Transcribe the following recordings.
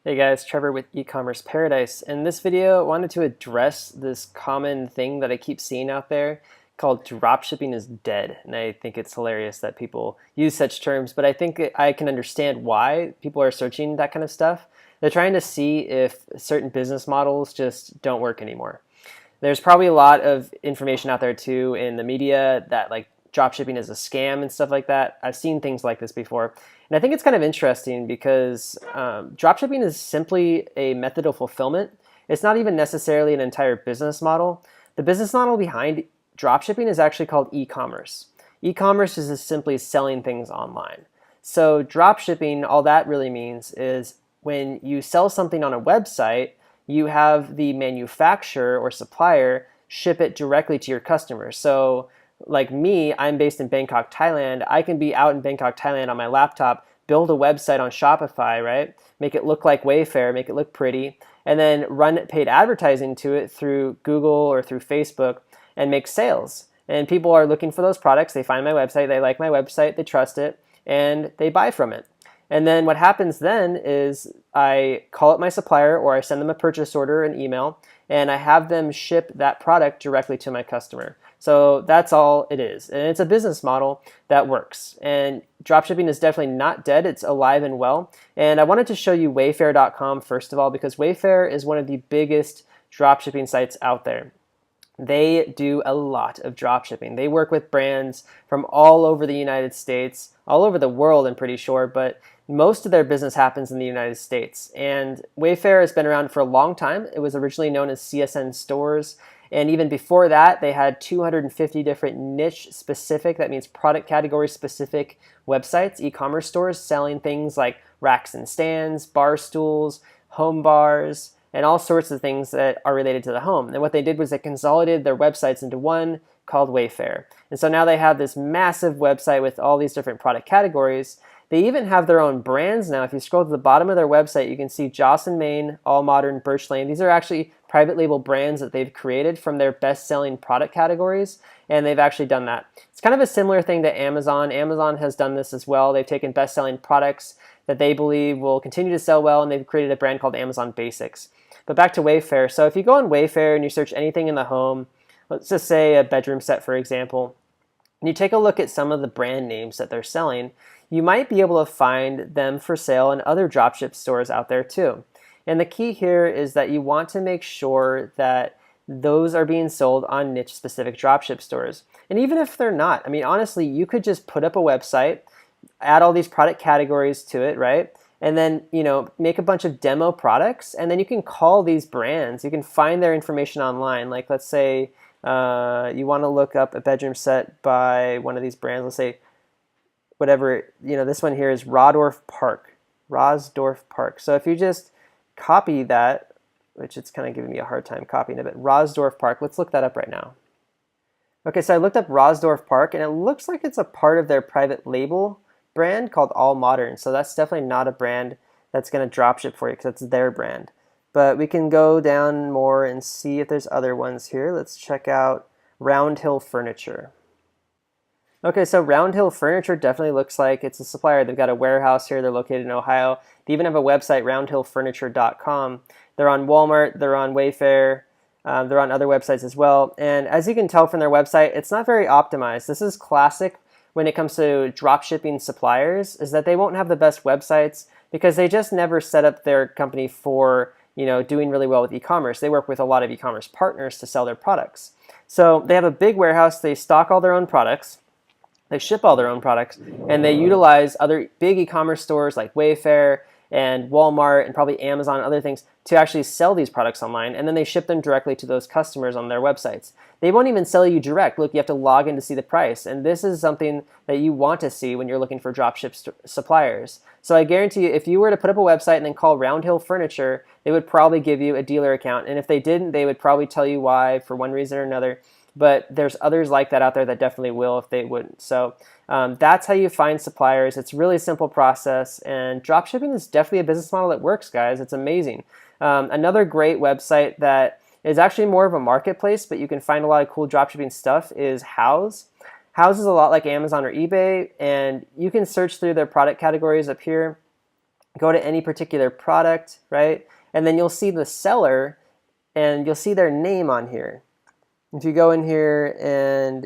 Hey guys, Trevor with Ecommerce Paradise. In this video, I wanted to address this common thing that I keep seeing out there called dropshipping is dead. And I think it's hilarious that people use such terms, but I think I can understand why people are searching that kind of stuff. They're trying to see if certain business models just don't work anymore. There's probably a lot of information out there too in the media that like dropshipping is a scam and stuff like that. I've seen things like this before. And I think it's kind of interesting because dropshipping is simply a method of fulfillment. It's not even necessarily an entire business model. The business model behind dropshipping is actually called e-commerce. E-commerce is just simply selling things online. So dropshipping, all that really means is when you sell something on a website, you have the manufacturer or supplier ship it directly to your customer. So like me, I'm based in Bangkok, Thailand. I can be out in Bangkok, Thailand on my laptop, build a website on Shopify, right? Make it look like Wayfair, make it look pretty, and then run paid advertising to it through Google or through Facebook and make sales. And people are looking for those products. They find my website, they like my website, they trust it, and they buy from it. And then what happens then is I call up my supplier or I send them a purchase order, an email, and I have them ship that product directly to my customer. So that's all it is. And it's a business model that works. And dropshipping is definitely not dead. It's alive and well. And I wanted to show you Wayfair.com first of all, because Wayfair is one of the biggest dropshipping sites out there. They do a lot of drop shipping. They work with brands from all over the United States, all over the world, I'm pretty sure, but most of their business happens in the United States. And Wayfair has been around for a long time. It was originally known as CSN Stores. And even before that, they had 250 different niche specific, that means product category specific websites, e-commerce stores selling things like racks and stands, bar stools, home bars, and all sorts of things that are related to the home. And what they did was they consolidated their websites into one called Wayfair. And so now they have this massive website with all these different product categories. They even have their own brands now. If you scroll to the bottom of their website, you can see Joss& Main, All Modern, Birch Lane. These are actually private label brands that they've created from their best-selling product categories, and they've actually done that. It's kind of a similar thing to Amazon. Amazon has done this as well. They've taken best-selling products that they believe will continue to sell well, and they've created a brand called Amazon Basics. But back to Wayfair. So if you go on Wayfair and you search anything in the home, let's just say a bedroom set, for example, and you take a look at some of the brand names that they're selling, you might be able to find them for sale in other dropship stores out there too. And the key here is that you want to make sure that those are being sold on niche specific dropship stores. And even if they're not, I mean, honestly, you could just put up a website, add all these product categories to it, right? And then, make a bunch of demo products, and then you can call these brands. You can find their information online. Like, let's say you want to look up a bedroom set by one of these brands. Let's say whatever, this one here is Rosdorf Park. So if you just copy that, which it's kind of giving me a hard time copying it, but Rosdorf Park, let's look that up right now. Okay, so I looked up Rosdorf Park, and it looks like it's a part of their private label brand called All Modern. So that's definitely not a brand that's going to dropship for you because that's their brand. But we can go down more and see if there's other ones here. Let's check out Round Hill Furniture. Okay, so Round Hill Furniture definitely looks like it's a supplier. They've got a warehouse here. They're located in Ohio. They even have a website, roundhillfurniture.com. They're on Walmart. They're on Wayfair. They're on other websites as well. And as you can tell from their website, it's not very optimized. This is classic when it comes to drop shipping suppliers, is that they won't have the best websites because they just never set up their company for doing really well with e-commerce. They work with a lot of e-commerce partners to sell their products. So they have a big warehouse. They stock all their own products. They ship all their own products, and they utilize other big e-commerce stores like Wayfair and Walmart and probably Amazon and other things to actually sell these products online, and then they ship them directly to those customers on their websites. They won't even sell you direct. Look, you have to log in to see the price, and this is something that you want to see when you're looking for dropship suppliers. So I guarantee you, if you were to put up a website and then call Round Hill Furniture, they would probably give you a dealer account, and if they didn't, they would probably tell you why for one reason or another. But there's others like that out there that definitely will if they wouldn't. So that's how you find suppliers. It's a really simple process, and dropshipping is definitely a business model that works, guys. It's amazing. Another great website that is actually more of a marketplace, but you can find a lot of cool dropshipping stuff is Houzz. Houzz is a lot like Amazon or eBay, and you can search through their product categories up here. go to any particular product, right? And then you'll see the seller and you'll see their name on here. If you go in here and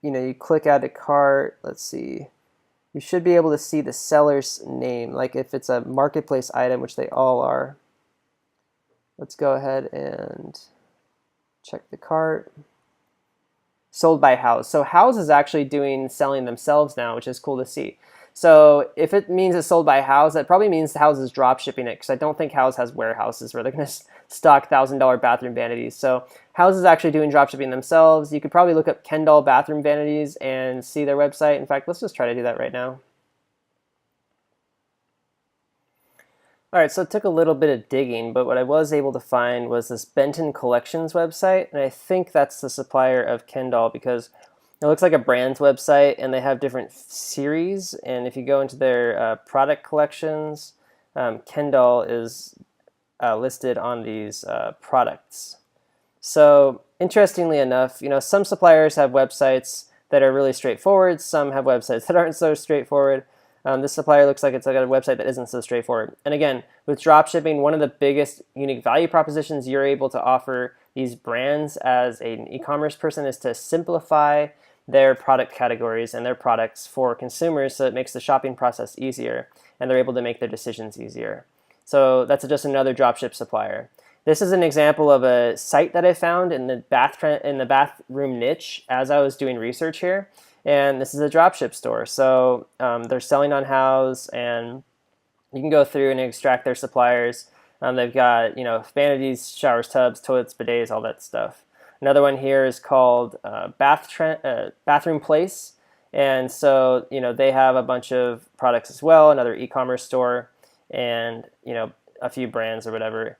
you click add to cart, let's see, you should be able to see the seller's name, like if it's a marketplace item, which they all are. Let's go ahead and check the cart. Sold by House. So House is actually selling themselves now, which is cool to see. So if it means it's sold by House, that probably means House is drop shipping it, because I don't think House has warehouses where they're going to stock $1,000 bathroom vanities. So House is actually doing drop shipping themselves. You could probably look up Ken doll bathroom vanities and see their website. In fact, let's just try to do that right now. All right, so it took a little bit of digging, but what I was able to find was this Benton Collections website, and I think that's the supplier of Ken doll, because it looks like a brand's website, and they have different series, and if you go into their product collections, Ken doll is listed on these products. So interestingly enough, some suppliers have websites that are really straightforward, some have websites that aren't so straightforward. This supplier looks like it's like a website that isn't so straightforward. And again, with dropshipping, one of the biggest unique value propositions you're able to offer these brands as an e-commerce person is to simplify their product categories and their products for consumers, so it makes the shopping process easier and they're able to make their decisions easier. So that's just another dropship supplier. This is an example of a site that I found in the bathroom niche as I was doing research here. And this is a dropship store. So they're selling on House, and you can go through and extract their suppliers. They've got vanities, showers, tubs, toilets, bidets, all that stuff. Another one here is called Bathroom Place, and so they have a bunch of products as well. Another e-commerce store, and a few brands or whatever.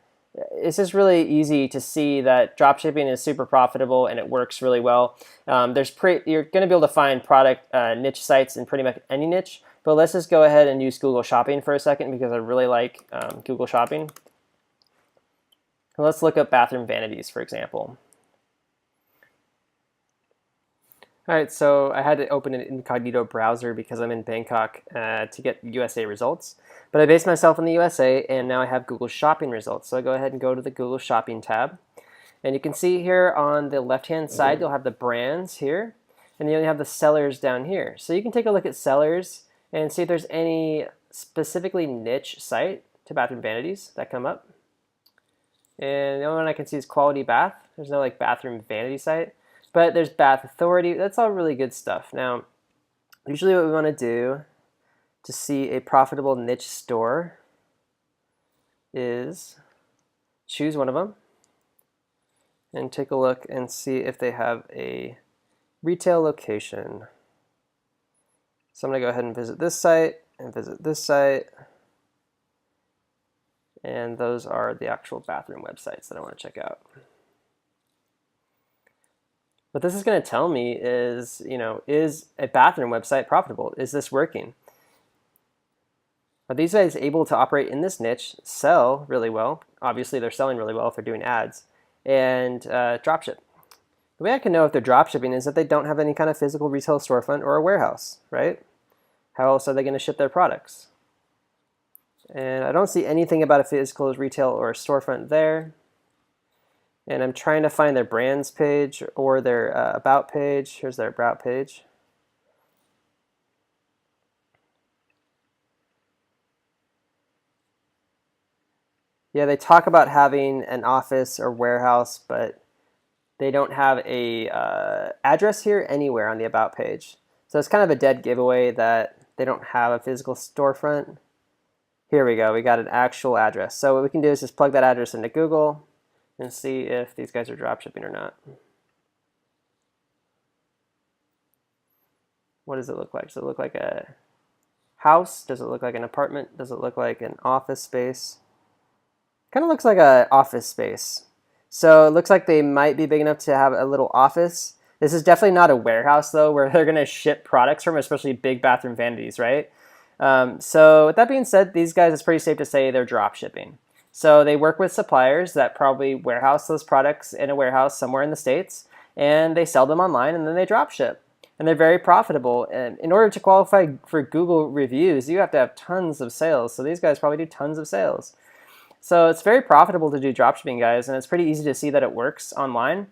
It's just really easy to see that dropshipping is super profitable and it works really well. You're going to be able to find product niche sites in pretty much any niche, but let's just go ahead and use Google Shopping for a second, because I really like Google Shopping. And let's look up bathroom vanities, for example. All right, so I had to open an incognito browser because I'm in Bangkok to get USA results. But I based myself in the USA, and now I have Google Shopping results. So I go ahead and go to the Google Shopping tab. And you can see here on the left-hand side, you'll have the brands here, and you have the sellers down here. So you can take a look at sellers and see if there's any specifically niche site to bathroom vanities that come up. And the only one I can see is Quality Bath. There's no like bathroom vanity site. But there's Bath Authority. That's all really good stuff. Now, usually what we want to do to see a profitable niche store is choose one of them and take a look and see if they have a retail location. So I'm going to go ahead and visit this site and visit this site. And those are the actual bathroom websites that I want to check out. What this is going to tell me is, is a bathroom website profitable? Is this working? Are these guys able to operate in this niche, sell really well? Obviously, they're selling really well if they're doing ads, and dropship. The way I can know if they're dropshipping is that they don't have any kind of physical retail storefront or a warehouse, right? How else are they going to ship their products? And I don't see anything about a physical retail or a storefront there. And I'm trying to find their brands page or their about page. Here's their about page. Yeah, they talk about having an office or warehouse, but they don't have a address here anywhere on the about page. So it's kind of a dead giveaway that they don't have a physical storefront. Here we go. We got an actual address. So what we can do is just plug that address into Google and see if these guys are dropshipping or not. What does it look like? Does it look like a house? Does it look like an apartment? Does it look like an office space? Kind of looks like an office space. So it looks like they might be big enough to have a little office. This is definitely not a warehouse though, where they're gonna ship products from, especially big bathroom vanities, right? So with that being said, these guys, it's pretty safe to say they're drop shipping. So they work with suppliers that probably warehouse those products in a warehouse somewhere in the States, and they sell them online and then they drop ship. and they're very profitable. And in order to qualify for Google reviews, you have to have tons of sales. So these guys probably do tons of sales. So it's very profitable to do dropshipping, guys, and it's pretty easy to see that it works online.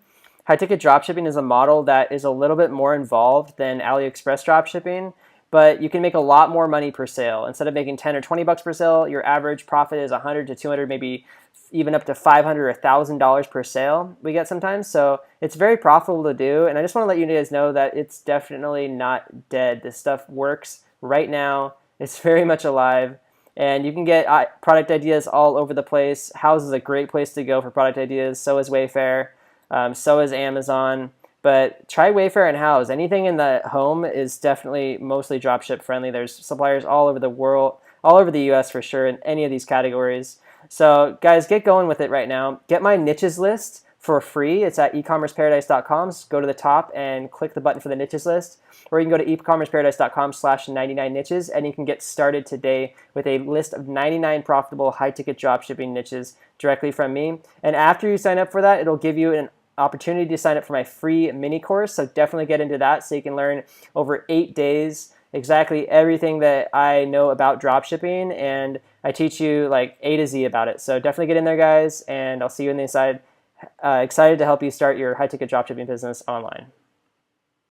High ticket dropshipping is a model that is a little bit more involved than AliExpress dropshipping, but you can make a lot more money per sale. Instead of making 10 or 20 bucks per sale, your average profit is 100 to 200, maybe even up to $500 or $1,000 per sale we get sometimes. So it's very profitable to do. And I just want to let you guys know that it's definitely not dead. This stuff works right now. It's very much alive. And you can get product ideas all over the place. Houzz is a great place to go for product ideas. So is Wayfair. So is Amazon. But try Wayfair and Houzz. Anything in the home is definitely mostly dropship friendly. There's suppliers all over the world, all over the US for sure, in any of these categories. So guys, get going with it right now. Get my niches list for free. It's at ecommerceparadise.com. So go to the top and click the button for the niches list. Or you can go to ecommerceparadise.com/99niches and you can get started today with a list of 99 profitable high-ticket dropshipping niches directly from me. And after you sign up for that, it'll give you an opportunity to sign up for my free mini course. So definitely get into that so you can learn over 8 days exactly everything that I know about dropshipping, and I teach you like A to Z about it. So definitely get in there, guys, and I'll see you on the inside. Excited to help you start your high-ticket dropshipping business online.